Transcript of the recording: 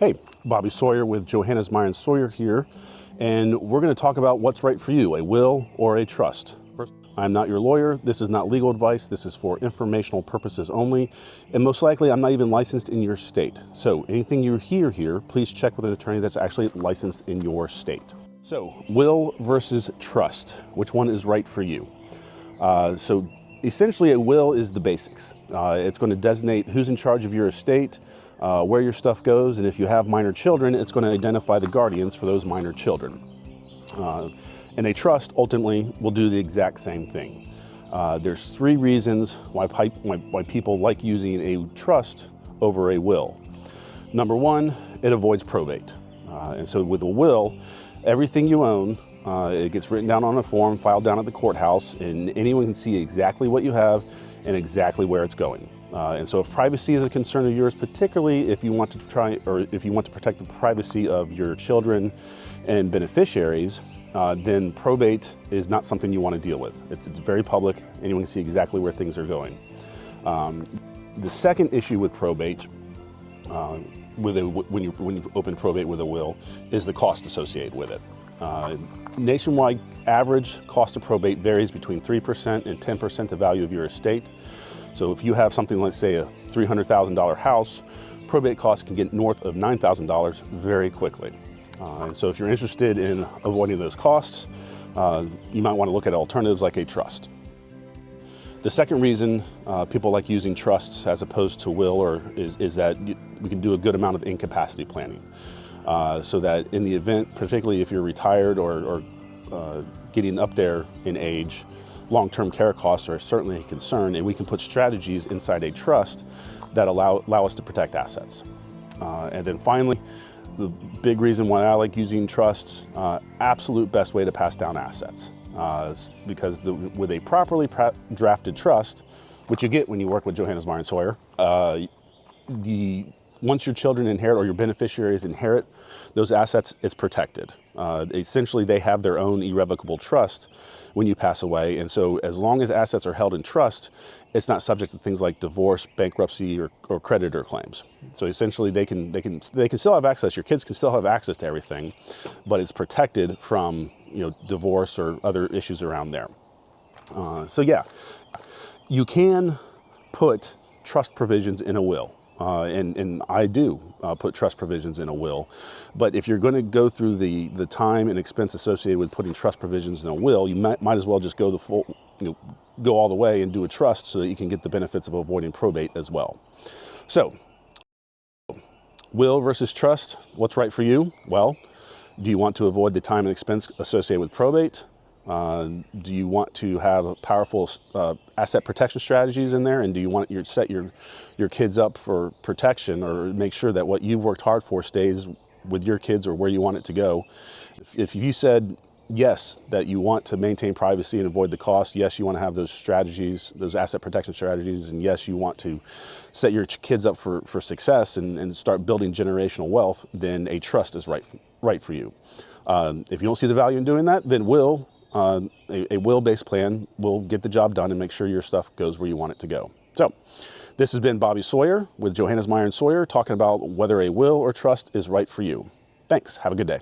Hey, Bobby Sawyer with Johannes Meyer and Sawyer here, and we're going to talk about what's right for you, a will or a trust. First, I'm not your lawyer. This is not legal advice. This is for informational purposes only, and most likely I'm not even licensed in your state. So anything you hear here, please check with an attorney that's actually licensed in your state. So will versus trust, which one is right for you? So essentially a will is the basics. It's going to designate who's in charge of your estate, where your stuff goes, and if you have minor children, it's going to identify the guardians for those minor children. And a trust ultimately will do the exact same thing. There's three reasons why people like using a trust over a will. Number one, it avoids probate. And so with a will, everything you own, it gets written down on a form, filed down at the courthouse, and anyone can see exactly what you have and exactly where it's going. And so if privacy is a concern of yours, particularly if you want to protect the privacy of your children and beneficiaries, then probate is not something you want to deal with. It's very public. Anyone can see exactly where things are going. The second issue with probate, when you open probate with a will, is the cost associated with it. Nationwide average cost of probate varies between 3% and 10% the value of your estate. So if you have something, let's say a $300,000 house, probate costs can get north of $9,000 very quickly. And so if you're interested in avoiding those costs, you might want to look at alternatives like a trust. The second reason people like using trusts as opposed to will is that we can do a good amount of incapacity planning. So that in the event, particularly if you're retired or getting up there in age, long-term care costs are certainly a concern, and we can put strategies inside a trust that allow us to protect assets. And then finally, the big reason why I like using trusts, absolute best way to pass down assets. Because with a properly drafted trust, which you get when you work with Johannes Meyer and Sawyer, once your children inherit or your beneficiaries inherit those assets, it's protected. Essentially, they have their own irrevocable trust when you pass away. And so as long as assets are held in trust, it's not subject to things like divorce, bankruptcy, or creditor claims. So essentially, they can still have access. Your kids can still have access to everything, but it's protected from divorce or other issues around there. So yeah, you can put trust provisions in a will. And I do put trust provisions in a will, but if you're going to go through the time and expense associated with putting trust provisions in a will, you might as well just go go all the way and do a trust so that you can get the benefits of avoiding probate as well. So, will versus trust, what's right for you? Well, do you want to avoid the time and expense associated with probate? Do you want to have powerful asset protection strategies in there? And do you want to set your kids up for protection, or make sure that what you've worked hard for stays with your kids or where you want it to go? If you said yes, that you want to maintain privacy and avoid the cost, yes, you want to have those strategies, those asset protection strategies, and yes, you want to set your kids up for success and start building generational wealth, then a trust is right for you. If you don't see the value in doing that, then a will-based plan will get the job done and make sure your stuff goes where you want it to go. So this has been Bobby Sawyer with Johannes Meyer and Sawyer, talking about whether a will or trust is right for you. Thanks. Have a good day.